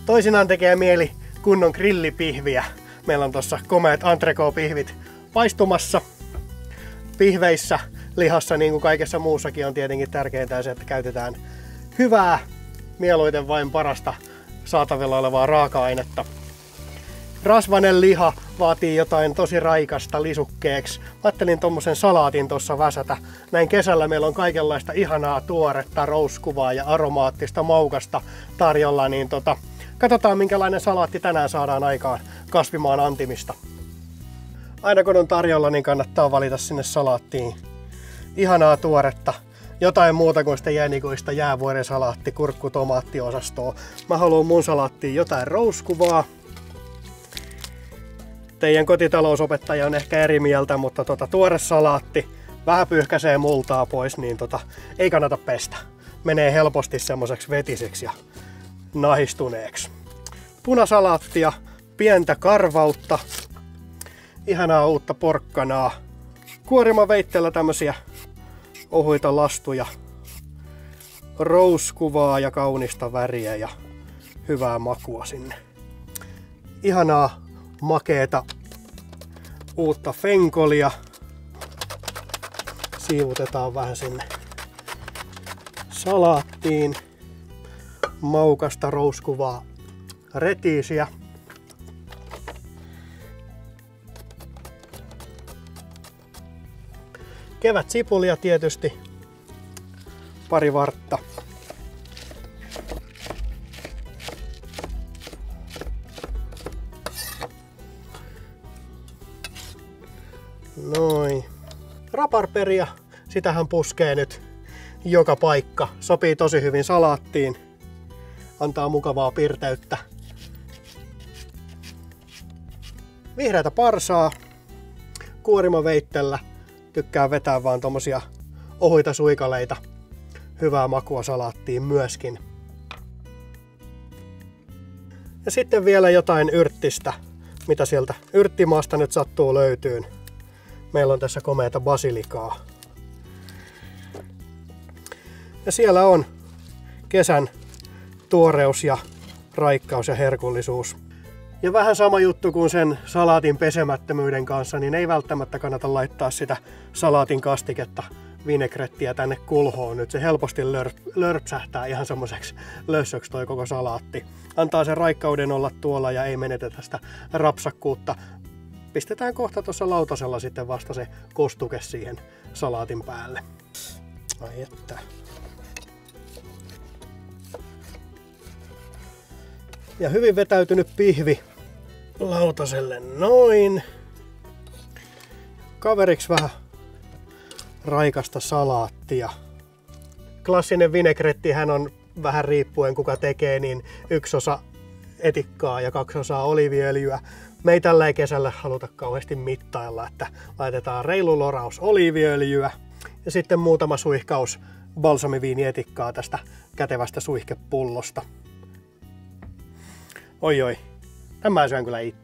Toisinaan tekee mieli kunnon grillipihviä. Meillä on tossa komeat entrecôte-pihvit paistumassa. Pihveissä, lihassa niin kuin kaikessa muussakin on tietenkin tärkeintä se, että käytetään hyvää, mieluiten vain parasta saatavilla olevaa raaka-ainetta. Rasvainen liha vaatii jotain tosi raikasta lisukkeeksi. Mä ajattelin tommosen salaatin tuossa väsätä. Näin kesällä meillä on kaikenlaista ihanaa tuoretta, rouskuvaa ja aromaattista maukasta tarjolla, niin katsotaan minkälainen salaatti tänään saadaan aikaan kasvimaan antimista. Aina kun on tarjolla, niin kannattaa valita sinne salaattiin ihanaa tuoretta. Jotain muuta kuin sitä jänikuista jäävuoren salaatti, kurkku, tomaattiosastoa. Mä haluan mun salaattiin jotain rouskuvaa. Teidän kotitalousopettaja on ehkä eri mieltä, mutta tuore salaatti vähän pyyhkäisee multaa pois, niin ei kannata pestä. Menee helposti semmoiseksi vetiseksi ja nahistuneeksi. Punasalaattia, pientä karvautta, ihanaa uutta porkkanaa. Kuorimaveitteellä tämmösiä ohuita lastuja, rouskuvaa ja kaunista väriä ja hyvää makua sinne. Ihanaa makeeta uutta fenkolia. Siivutetaan vähän sinne salaattiin. Maukasta rouskuvaa retiisiä. Kevätsipulia tietysti. Pari vartta. Noin. Raparperia, sitähän puskee nyt joka paikka. Sopii tosi hyvin salaattiin. Antaa mukavaa pirteyttä. Vihreätä parsaa. Kuorimaveitteellä. Tykkään vetää vaan tommosia ohuita suikaleita. Hyvää makua salaattiin myöskin. Ja sitten vielä jotain yrttistä, mitä sieltä yrttimaasta nyt sattuu löytyyn. Meillä on tässä komeata basilikaa. Ja siellä on kesän tuoreus ja raikkaus ja herkullisuus. Ja vähän sama juttu kuin sen salaatin pesemättömyyden kanssa, niin ei välttämättä kannata laittaa sitä salaatin kastiketta, vinegrettiä tänne kulhoon. Nyt se helposti lörpsähtää ihan semmoiseksi lössöksi toi koko salaatti. Antaa sen raikkauden olla tuolla ja ei menetetä sitä rapsakkuutta. Pistetään kohta tuossa lautasella sitten vasta se kostuke siihen salaatin päälle. Ai että. Ja hyvin vetäytynyt pihvi lautaselle noin. Kaveriksi vähän raikasta salaattia. Klassinen vinegrettihän on vähän riippuen kuka tekee, niin 1 osa etikkaa ja 2 osaa oliiviöljyä. Me ei tällä kesällä haluta kauheasti mittailla, että laitetaan reilu loraus oliiviöljyä ja sitten muutama suihkaus balsamiviinietikkaa tästä kätevästä suihkepullosta. Oi, tämän mä syön kyllä itse.